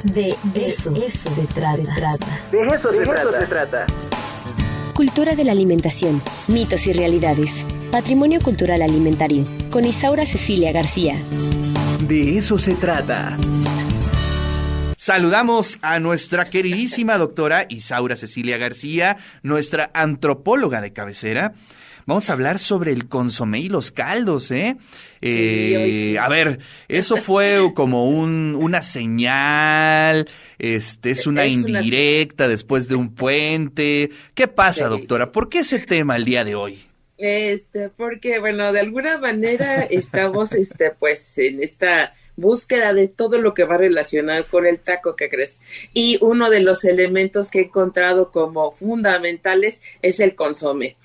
De eso se trata. De eso se trata. Cultura de la alimentación, mitos y realidades. Patrimonio cultural alimentario, con Isaura Cecilia García. De eso se trata. Saludamos a nuestra queridísima doctora Isaura Cecilia García, nuestra antropóloga de cabecera. Vamos a hablar sobre el consomé y los caldos, ¿eh? Sí. A ver, eso fue como una señal, es una indirecta después de un puente. ¿Qué pasa, doctora? ¿Por qué ese tema el día de hoy? Porque, bueno, de alguna manera estamos, pues, en esta búsqueda de todo lo que va relacionado con el taco, ¿qué crees? Y uno de los elementos que he encontrado como fundamentales es el consomé.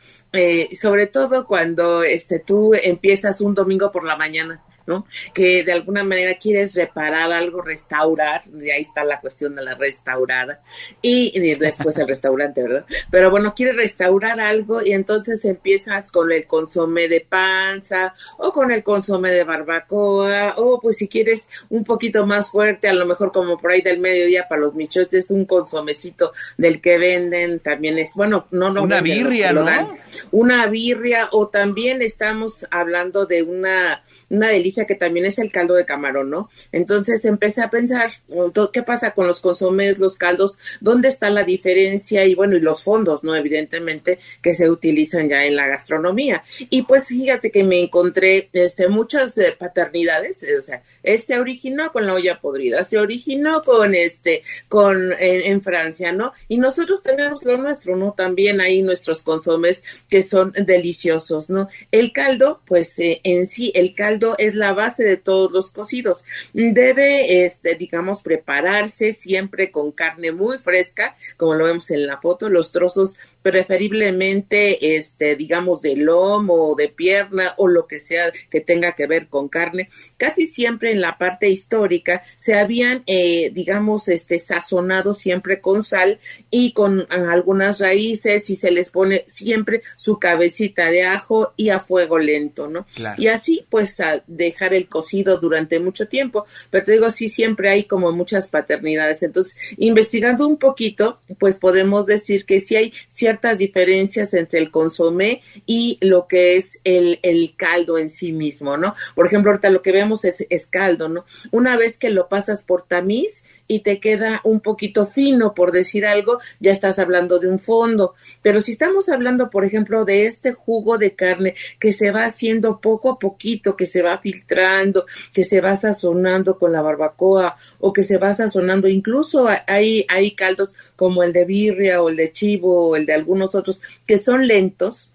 Sobre todo cuando tú empiezas un domingo por la mañana, ¿no? Que de alguna manera quieres reparar algo, restaurar, y ahí está la cuestión de la restaurada, y después el restaurante, ¿verdad? Pero bueno, quieres restaurar algo y entonces empiezas con el consomé de panza, o con el consomé de barbacoa, o pues si quieres un poquito más fuerte, a lo mejor como por ahí del mediodía para los michos, es un consomecito del que venden, también es, bueno, una birria, ¿no? Una birria, o también estamos hablando de una delicia que también es el caldo de camarón, ¿no? Entonces empecé a pensar, ¿qué pasa con los consomés, los caldos? ¿Dónde está la diferencia? Y bueno, y los fondos, ¿no? Evidentemente, que se utilizan ya en la gastronomía. Y pues fíjate que me encontré muchas paternidades, o sea, se originó con la olla podrida, se originó en Francia, ¿no? Y nosotros tenemos lo nuestro, ¿no? También hay nuestros consomés que son deliciosos, ¿no? El caldo, pues en sí, el caldo es la base de todos los cocidos. Debe, digamos, prepararse siempre con carne muy fresca, como lo vemos en la foto, los trozos preferiblemente, digamos, de lomo o de pierna o lo que sea que tenga que ver con carne. Casi siempre en la parte histórica se habían, digamos, sazonado siempre con sal y con algunas raíces, y se les pone siempre su cabecita de ajo y a fuego lento, ¿no? Claro. Y así, pues, a dejar el cocido durante mucho tiempo. Pero te digo, sí, siempre hay como muchas paternidades. Entonces, investigando un poquito, pues podemos decir que sí hay ciertas diferencias entre el consomé y lo que es el caldo en sí mismo, ¿no? Por ejemplo, ahorita lo que vemos es caldo, ¿no? Una vez que lo pasas por tamiz y te queda un poquito fino, por decir algo, ya estás hablando de un fondo. Pero si estamos hablando, por ejemplo, de este jugo de carne que se va haciendo poco a poquito, que se va filtrando, que se va sazonando con la barbacoa, o que se va sazonando, incluso hay caldos como el de birria o el de chivo o el de algunos otros que son lentos.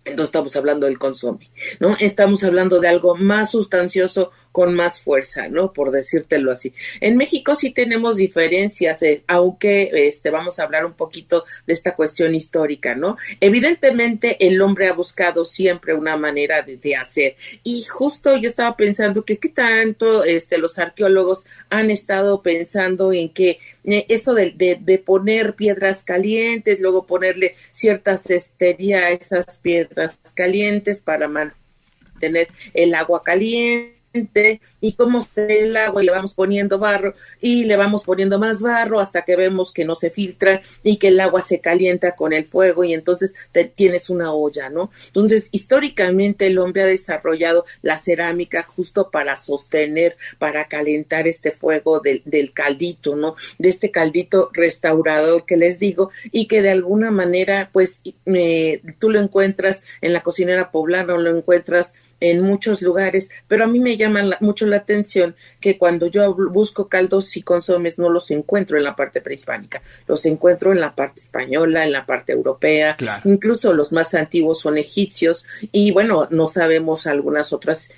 Entonces estamos hablando del consomé, ¿no? Estamos hablando de algo más sustancioso con más fuerza, ¿no? Por decírtelo así. En México sí tenemos diferencias, aunque vamos a hablar un poquito de esta cuestión histórica, ¿no? Evidentemente el hombre ha buscado siempre una manera de hacer, y justo yo estaba pensando que qué tanto los arqueólogos han estado pensando en que eso de poner piedras calientes, luego ponerle cierta cestería a esas piedras calientes para mantener el agua caliente, y cómo está el agua, y le vamos poniendo barro y le vamos poniendo más barro hasta que vemos que no se filtra y que el agua se calienta con el fuego, y entonces tienes una olla, ¿no? Entonces, históricamente el hombre ha desarrollado la cerámica justo para sostener, para calentar este fuego del caldito, ¿no? De este caldito restaurador que les digo, y que de alguna manera, pues, tú lo encuentras en la cocinera poblana, o lo encuentras en muchos lugares, pero a mí me llama mucho la atención que cuando yo busco caldos y consomés no los encuentro en la parte prehispánica, los encuentro en la parte española, en la parte europea, claro. Incluso los más antiguos son egipcios, y bueno, no sabemos algunas otras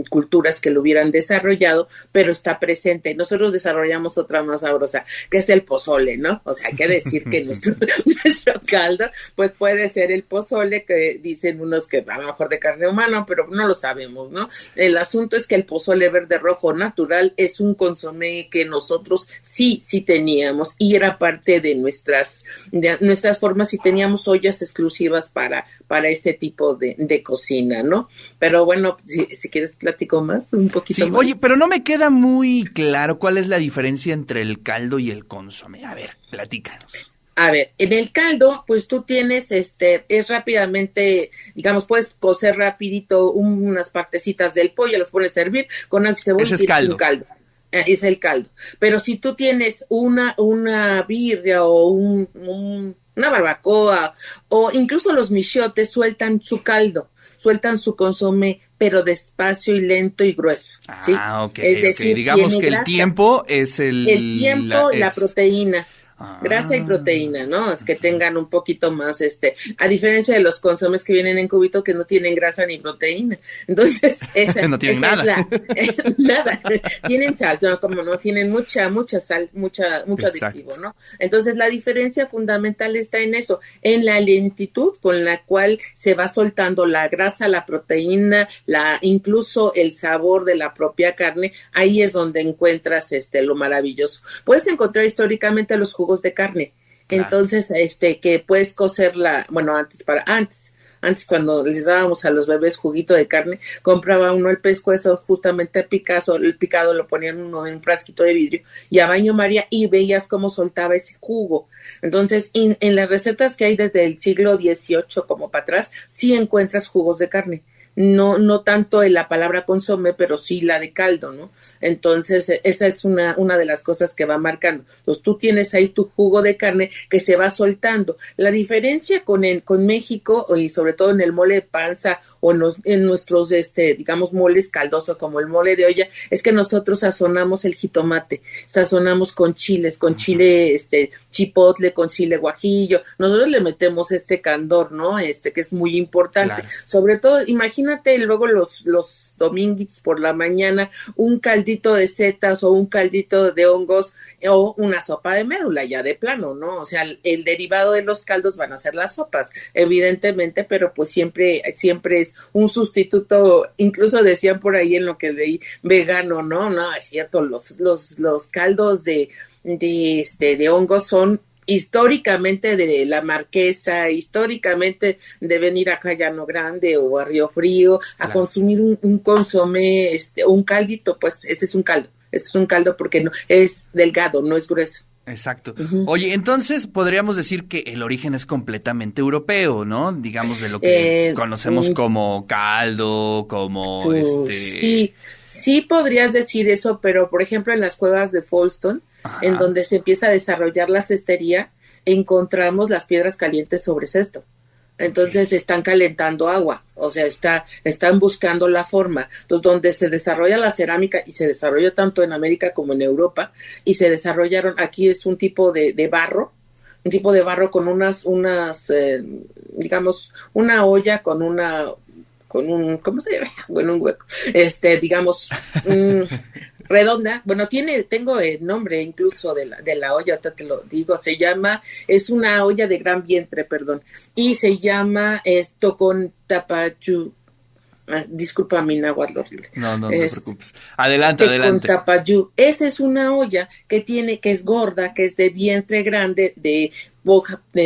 culturas que lo hubieran desarrollado, pero está presente. Nosotros desarrollamos otra más sabrosa, que es el pozole, ¿no? O sea, hay que decir que nuestro caldo, pues puede ser el pozole, que dicen unos que a lo mejor de carne humana, pero no lo sabemos, ¿no? El asunto es que el pozole verde rojo natural es un consomé que nosotros sí teníamos y era parte de nuestras formas, y teníamos ollas exclusivas para ese tipo de cocina, ¿no? Pero bueno, si quieres platico más, un poquito más. Oye, pero no me queda muy claro cuál es la diferencia entre el caldo y el consomé. A ver, platícanos. A ver, en el caldo, pues tú tienes, es rápidamente, digamos, puedes cocer rapidito unas partecitas del pollo, las pones a hervir con agua y cebolla. Ese es caldo. Un caldo. Es el caldo. Pero si tú tienes una birria o una barbacoa, o incluso los michiotes sueltan su caldo, sueltan su consomé, pero despacio y lento y grueso, ¿sí? Ok, es decir, digamos que grasa. El tiempo es La proteína. Grasa y proteína, ¿no? Es que tengan un poquito más, a diferencia de los consomés que vienen en cubito que no tienen grasa ni proteína. Entonces, no tienen nada. Nada. Tienen sal, no, como no, tienen mucha sal, mucho aditivo, ¿no? Entonces, la diferencia fundamental está en eso, en la lentitud con la cual se va soltando la grasa, la proteína, incluso el sabor de la propia carne. Ahí es donde encuentras lo maravilloso. Puedes encontrar históricamente los jugos de carne. Claro. Entonces, que puedes cocerla, bueno, antes cuando les dábamos a los bebés juguito de carne, compraba uno el pescuezo, justamente el picado lo ponían uno en un frasquito de vidrio y a baño María, y veías cómo soltaba ese jugo. Entonces, en las recetas que hay desde el siglo XVIII como para atrás, sí encuentras jugos de carne. No tanto en la palabra consomé, pero sí la de caldo, ¿no? Entonces, esa es una de las cosas que va marcando. Entonces, tú tienes ahí tu jugo de carne que se va soltando. La diferencia con México, y sobre todo en el mole de panza o en nuestros, digamos, moles caldosos como el mole de olla, es que nosotros sazonamos el jitomate, sazonamos con chiles, con chile, chipotle, con chile guajillo. Nosotros le metemos candor, ¿no? Que es muy importante. Claro. Sobre todo, imagínate luego los dominguitos por la mañana, un caldito de setas o un caldito de hongos o una sopa de médula, ya de plano, ¿no? O sea, el derivado de los caldos van a ser las sopas, evidentemente, pero pues siempre es un sustituto. Incluso decían por ahí en lo que leí, vegano, ¿no? No, es cierto, los caldos de hongos son históricamente de la Marquesa, históricamente de venir acá a Llano Grande o a Río Frío a claro. consumir un consomé, un caldito, pues este es un caldo porque no es delgado, no es grueso. Exacto. Oye, entonces podríamos decir que el origen es completamente europeo, ¿no? Digamos de lo que conocemos como caldo, como Sí podrías decir eso, pero por ejemplo en las cuevas de Folston, ajá, en donde se empieza a desarrollar la cestería, encontramos las piedras calientes sobre cesto. Entonces están calentando agua, o sea, están buscando la forma. Entonces, donde se desarrolla la cerámica, y se desarrolló tanto en América como en Europa, y se desarrollaron, aquí es un tipo de barro, con unas digamos, una olla con un, ¿cómo se llama? Bueno, un hueco, digamos, redonda. Bueno, tengo el nombre incluso de la olla, ahorita te lo digo, es una olla de gran vientre, perdón, y se llama Tocontapayú. Disculpa mi náhuatl horrible. No te preocupes. Adelante. Tocontapayú. Esa es una olla que es gorda, que es de vientre grande, de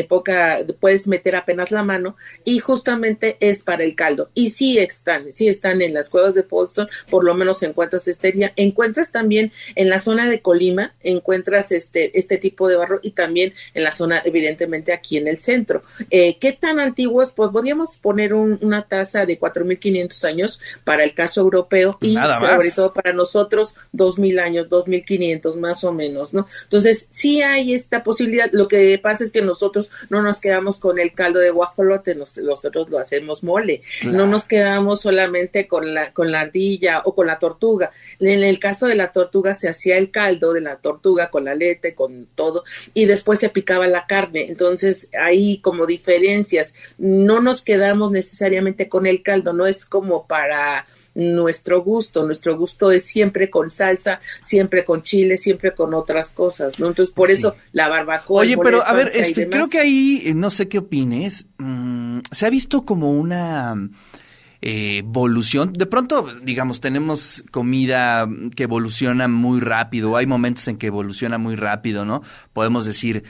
poca, puedes meter apenas la mano, y justamente es para el caldo. Y sí están en las cuevas de Folston, por lo menos encuentras cestería. Encuentras también en la zona de Colima, encuentras este tipo de barro, y también en la zona, evidentemente, aquí en el centro. ¿Qué tan antiguos? Pues podríamos poner una tasa de 4.500 años para el caso europeo, y sobre todo para nosotros 2.000 años, 2.500 más o menos, ¿no? Entonces, sí hay esta posibilidad. Lo que pasa es que nosotros no nos quedamos con el caldo de guajolote, nosotros lo hacemos mole. Claro. No nos quedamos solamente con la ardilla o con la tortuga. En el caso de la tortuga se hacía el caldo de la tortuga con la aleta, con todo, y después se picaba la carne. Entonces hay como diferencias. No nos quedamos necesariamente con el caldo, no es como para nuestro gusto es siempre con salsa, siempre con chile, siempre con otras cosas, ¿no? Entonces por eso la barbacoa. Oye, pero a ver, creo que ahí, no sé qué opines, se ha visto como una evolución. De pronto, digamos, tenemos comida que evoluciona muy rápido, hay momentos en que evoluciona muy rápido, ¿no? Podemos decir,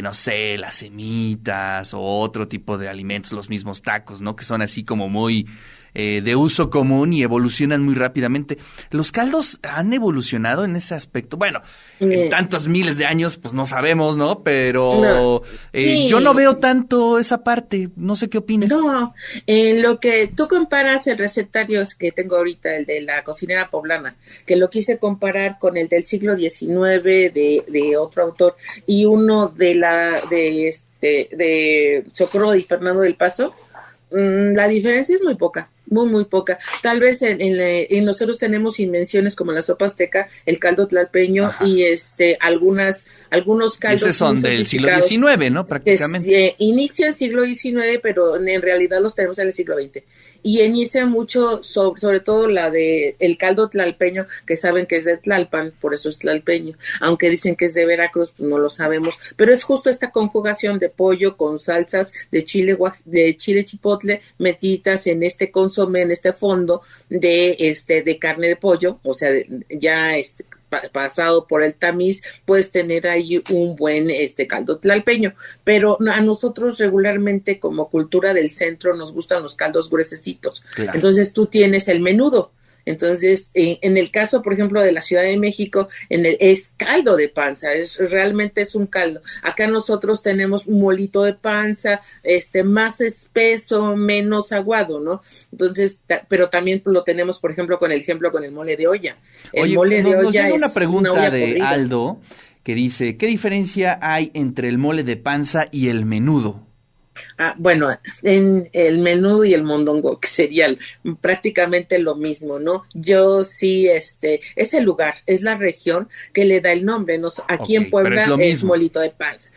no sé, las semitas o otro tipo de alimentos, los mismos tacos, ¿no? Que son así como muy de uso común y evolucionan muy rápidamente. ¿Los caldos han evolucionado en ese aspecto? Bueno, en tantos miles de años, pues no sabemos, ¿no? Pero sí. Yo no veo tanto esa parte. No sé qué opinas. No, en lo que tú comparas el recetario que tengo ahorita, el de la cocinera poblana, que lo quise comparar con el del siglo XIX de otro autor y uno de Socorro y Fernando del Paso, la diferencia es muy poca. Muy poca. Tal vez en nosotros tenemos invenciones como la sopa azteca, el caldo tlalpeño. Ajá. Y algunos caldos. Esos son del siglo XIX, ¿no? Prácticamente. Inicia el siglo XIX, pero en realidad los tenemos en el siglo XX. Y inicia mucho, sobre todo el caldo tlalpeño, que saben que es de Tlalpan, por eso es tlalpeño. Aunque dicen que es de Veracruz, pues no lo sabemos. Pero es justo esta conjugación de pollo con salsas de chile chipotle metidas en este consomé, en este fondo de carne de pollo, o sea, pasado por el tamiz, puedes tener ahí un buen caldo tlalpeño, pero a nosotros regularmente como cultura del centro nos gustan los caldos gruesecitos. Claro. Entonces tú tienes el menudo. Entonces, en el caso, por ejemplo, de la Ciudad de México, es caldo de panza, realmente es un caldo. Acá nosotros tenemos molito de panza, más espeso, menos aguado, ¿no? Entonces, pero también lo tenemos, por ejemplo, con el mole de olla. El mole de olla es una pregunta una olla de podrida. Aldo que dice, ¿qué diferencia hay entre el mole de panza y el menudo? Bueno, en el menudo y el mondongo, que sería prácticamente lo mismo, ¿no? Yo sí, es el lugar, es la región que le da el nombre, ¿no? Aquí en Puebla es molito de panza.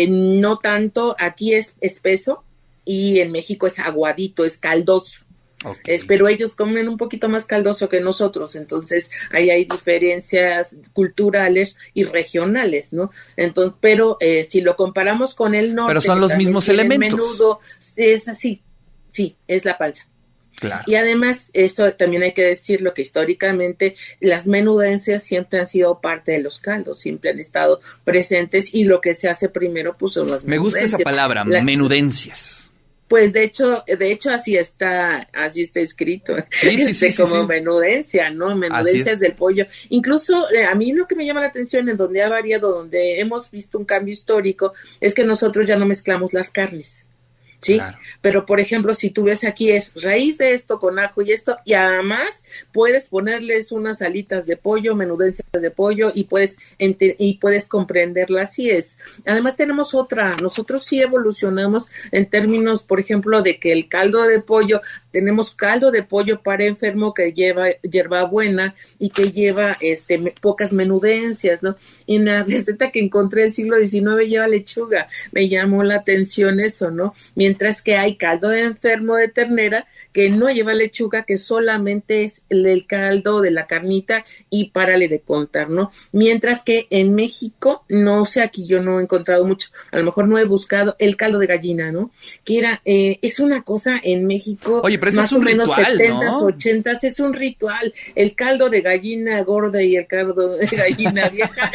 No tanto, aquí es espeso y en México es aguadito, es caldoso. Okay. Pero ellos comen un poquito más caldoso que nosotros, entonces ahí hay diferencias culturales y regionales, ¿no? Entonces, pero si lo comparamos con el norte, pero son los mismos elementos. El menudo es así, sí, es la panza. Claro. Y además, eso también hay que decirlo, que históricamente las menudencias siempre han sido parte de los caldos, siempre han estado presentes y lo que se hace primero, pues son las menudencias. Me gusta esa palabra, menudencias. Pues de hecho así está escrito, sí, como menudencia, ¿no? Menudencias del pollo. Incluso a mí lo que me llama la atención en donde ha variado, donde hemos visto un cambio histórico, es que nosotros ya no mezclamos las carnes. ¿Sí? Claro. Pero, por ejemplo, si tú ves aquí es raíz de esto con ajo y esto, y además puedes ponerles unas alitas de pollo, menudencias de pollo, y puedes comprenderla así es. Además tenemos nosotros sí evolucionamos en términos, por ejemplo, de que el caldo de pollo, tenemos caldo de pollo para enfermo que lleva hierbabuena y que lleva pocas menudencias, ¿no? Y en la receta que encontré del siglo XIX lleva lechuga, me llamó la atención eso, ¿no? Mientras que hay caldo de enfermo de ternera que no lleva lechuga, que solamente es el caldo de la carnita y párale de contar, ¿no? Mientras que en México, no sé, aquí yo no he encontrado mucho, a lo mejor no he buscado el caldo de gallina, ¿no? Que es una cosa en México. Oye, pero eso más es un o menos ritual, 70s, ¿no? 80s, es un ritual. El caldo de gallina gorda y el caldo de gallina vieja,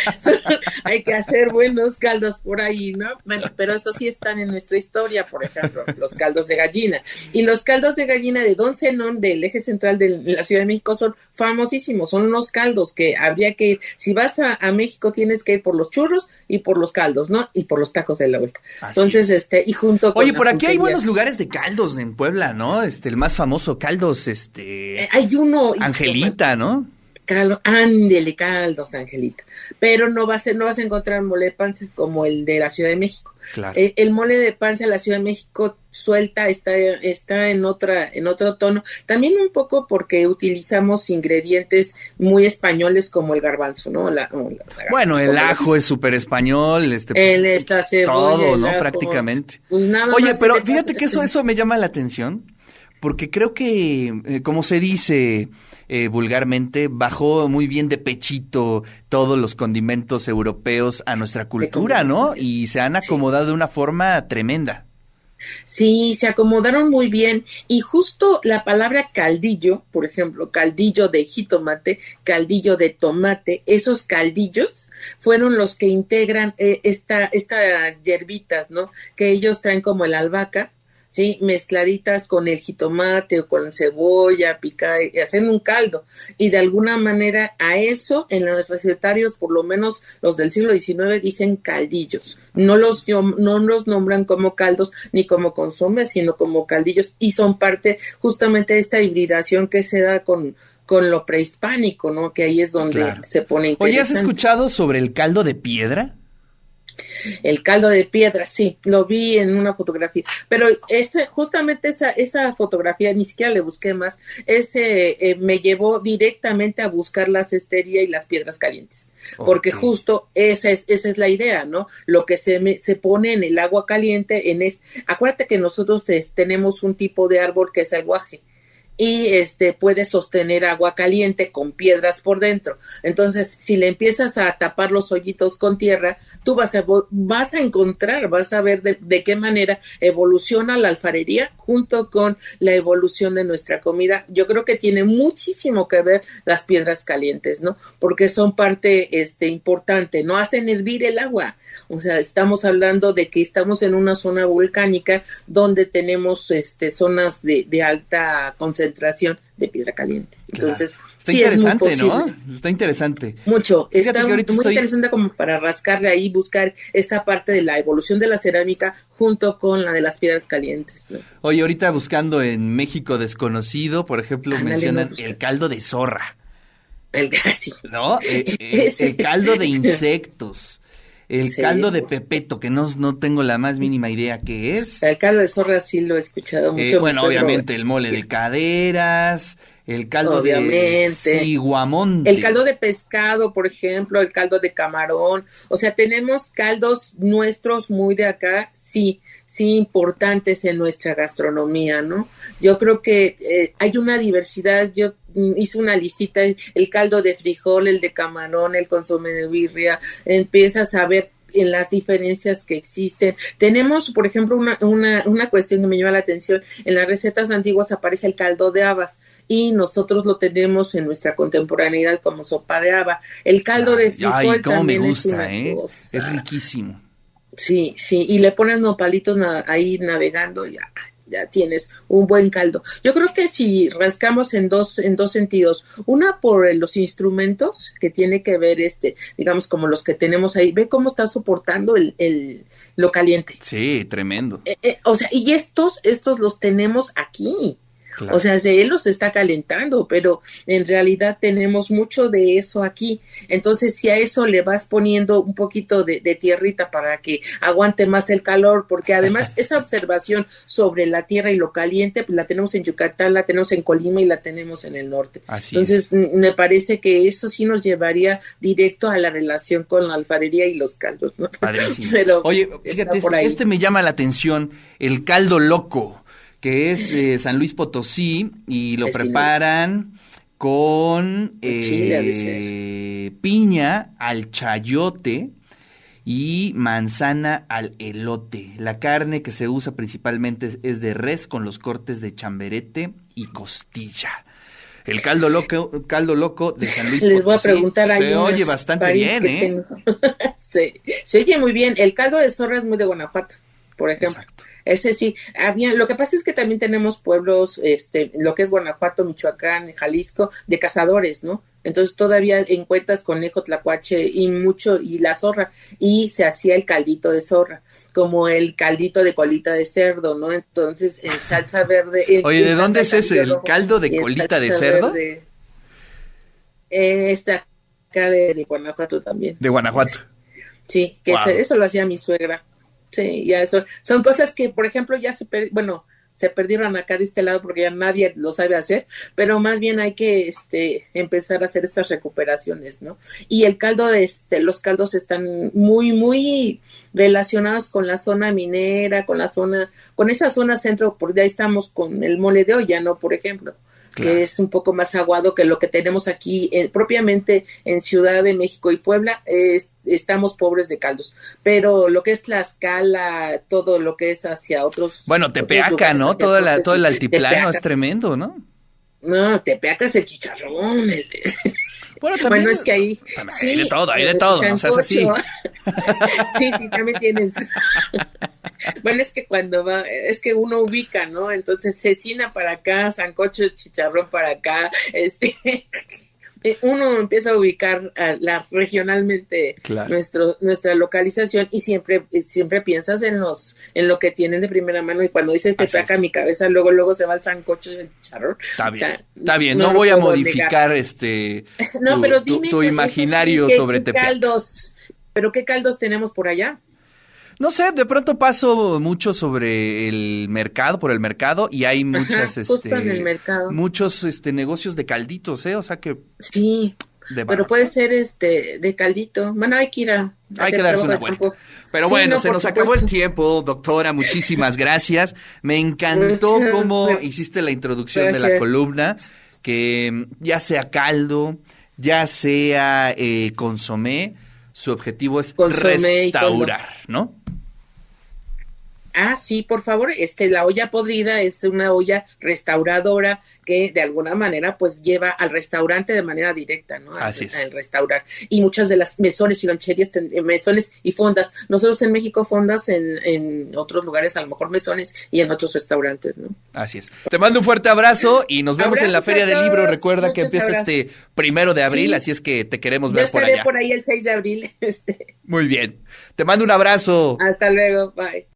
hay que hacer buenos caldos por ahí, ¿no? Bueno, pero eso sí están en nuestra historia, por ejemplo, los caldos de gallina. Y los caldos de gallina de Don Zenón, del eje central de la Ciudad de México, son famosísimos, son unos caldos que habría que ir, si vas a México tienes que ir por los churros y por los caldos, ¿no? Y por los tacos de la vuelta. Así entonces, es. Y junto con... Oye, por aquí hay buenos lugares de caldos en Puebla, ¿no? El más famoso, caldos, hay uno... Angelita, ¿no? Ándele, caldos, Angelita. Pero no vas a encontrar mole de panza como el de la Ciudad de México. Claro. El mole de panza de la Ciudad de México suelta, está en otro tono. También un poco porque utilizamos ingredientes muy españoles como el garbanzo, ¿no? Bueno, el ajo es súper español, esta cebolla, todo, ¿no? ajo, prácticamente. Pues nada. Oye, pero fíjate que eso me llama la atención, porque creo que, como se dice vulgarmente, bajó muy bien de pechito todos los condimentos europeos a nuestra cultura, ¿no? Y se han acomodado de una forma tremenda. Sí, se acomodaron muy bien y justo la palabra caldillo, por ejemplo, caldillo de jitomate, caldillo de tomate, esos caldillos fueron los que integran estas hierbitas, ¿no? Que ellos traen como el albahaca, ¿sí? Mezcladitas con el jitomate o con cebolla picada y hacen un caldo. Y de alguna manera a eso en los recetarios, por lo menos los del siglo XIX, dicen caldillos. No los nombran como caldos ni como consomé, sino como caldillos y son parte justamente de esta hibridación que se da con lo prehispánico, ¿no? Que ahí es donde se pone interesante. Oye, ¿has escuchado sobre el caldo de piedra? El caldo de piedra, sí, lo vi en una fotografía, pero justamente esa fotografía, ni siquiera le busqué más, me llevó directamente a buscar la cestería y las piedras calientes, porque justo esa es la idea, ¿no? Lo que se pone en el agua caliente, acuérdate que nosotros tenemos un tipo de árbol que es el guaje, y puede sostener agua caliente con piedras por dentro. Entonces, si le empiezas a tapar los hoyitos con tierra, tú vas a encontrar, vas a ver de qué manera evoluciona la alfarería junto con la evolución de nuestra comida. Yo creo que tiene muchísimo que ver las piedras calientes, ¿no? Porque son parte importante, no hacen hervir el agua. O sea, estamos hablando de que estamos en una zona volcánica donde tenemos zonas de alta concentración de piedra caliente. Entonces, claro. Está interesante, ¿no? Está interesante. Mucho. Está muy interesante como para rascarle ahí, buscar esa parte de la evolución de la cerámica junto con la de las piedras calientes, ¿no? Oye, ahorita buscando en México desconocido, por ejemplo, mencionan el caldo de zorra. ¿No? El caldo de insectos. El caldo de pepeto, que no tengo la más mínima idea qué es. El caldo de zorra sí lo he escuchado mucho. Bueno, obviamente el mole de caderas, el caldo de ciguamonte. El caldo de pescado, por ejemplo, el caldo de camarón. O sea, tenemos caldos nuestros muy de acá, sí importantes en nuestra gastronomía, ¿no? Yo creo que hay una diversidad. Yo hice una listita, el caldo de frijol, el de camarón, el consomé de birria, empiezas a ver en las diferencias que existen. Tenemos, por ejemplo, una cuestión que me llama la atención, en las recetas antiguas aparece el caldo de habas y nosotros lo tenemos en nuestra contemporaneidad como sopa de haba. El caldo de frijol también me gusta, es una cosa. Es riquísimo. Sí, y le pones nopalitos ahí navegando y ya tienes un buen caldo. Yo creo que si rascamos en dos sentidos, una por los instrumentos que tiene que ver digamos como los que tenemos ahí, ve cómo está soportando lo caliente. Sí, tremendo. O sea, y estos los tenemos aquí. Claro. O sea, él los está calentando, pero en realidad tenemos mucho de eso aquí. Entonces, si a eso le vas poniendo un poquito de tierrita para que aguante más el calor, porque además esa observación sobre la tierra y lo caliente, pues la tenemos en Yucatán, la tenemos en Colima y la tenemos en el norte. Entonces, me parece que eso sí nos llevaría directo a la relación con la alfarería y los caldos, ¿no? Padrísimo. Pero oye, fíjate, me llama la atención, el caldo loco, que es de San Luis Potosí y lo preparan con piña al chayote y manzana al elote. La carne que se usa principalmente es de res con los cortes de chamberete y costilla. El caldo loco de San Luis Potosí. Les voy a preguntar ahí. Se oye bastante bien, ¿eh? Se oye muy bien. El caldo de zorra es muy de Guanajuato, por ejemplo. Exacto. Ese sí, lo que pasa es que también tenemos pueblos, lo que es Guanajuato, Michoacán, Jalisco, de cazadores, ¿no? Entonces todavía encuentras conejo, tlacuache y la zorra, y se hacía el caldito de zorra, como el caldito de colita de cerdo, ¿no? Entonces en salsa verde. Oye, ¿de dónde es ese? ¿El caldo de colita de cerdo? Esta acá de Guanajuato también. De Guanajuato. Sí, que eso lo hacía mi suegra. Sí, ya eso. Son cosas que, por ejemplo, ya se perdieron acá de este lado porque ya nadie lo sabe hacer, pero más bien hay que empezar a hacer estas recuperaciones, ¿no? Y el caldo, los caldos están muy, muy relacionados con la zona minera, con esa zona centro, porque ahí estamos con el mole de olla, ¿no? Por ejemplo. Claro. que es un poco más aguado que lo que tenemos aquí propiamente en Ciudad de México y Puebla. Estamos pobres de caldos, pero lo que es Tlaxcala, todo lo que es hacia otros... Bueno, Tepeaca, ¿no? Todo el altiplano Tepeaca. es tremendo, ¿no? No, Tepeaca es el chicharrón. Bueno, también, Bueno, es que ahí... hay de todo, no seas así. Sí, también tienen su... Bueno, es que es que uno ubica, ¿no? Entonces, cecina para acá, sancocho de chicharrón para acá, uno empieza a ubicar regionalmente claro. nuestra localización y siempre piensas en lo que tienen de primera mano, y cuando dices Tepeaca, mi cabeza luego se va al sancocho del chicharrón. Está bien, o sea, está bien, no voy a modificar no, pero dime, tu imaginario sobre Tepeaca. ¿Pero qué caldos tenemos por allá? No sé, de pronto paso mucho sobre el mercado, por el mercado, y hay muchas, justo en el mercado. muchos negocios de calditos, o sea que sí, pero puede ser de caldito. Bueno, hay que ir hay que darse una vuelta. Pero sí, bueno, no, se nos acabó el tiempo, doctora, muchísimas gracias. Me encantó cómo hiciste la introducción de la columna, que ya sea caldo, ya sea consomé, su objetivo es restaurar, ¿no? Ah, sí, por favor, es que la olla podrida es una olla restauradora que de alguna manera pues lleva al restaurante de manera directa, ¿no? Así es. Al restaurar. Y muchas de las mesones y loncherías, mesones y fondas. Nosotros en México fondas, en otros lugares a lo mejor mesones y en otros restaurantes, ¿no? Así es. Te mando un fuerte abrazo y nos vemos en la Feria del Libro. Recuerda que empieza abrazos. 1 de abril, Sí. así es que te queremos ver por Yo estaré allá. por ahí el 6 de abril. Muy bien. Te mando un abrazo. Hasta luego, bye.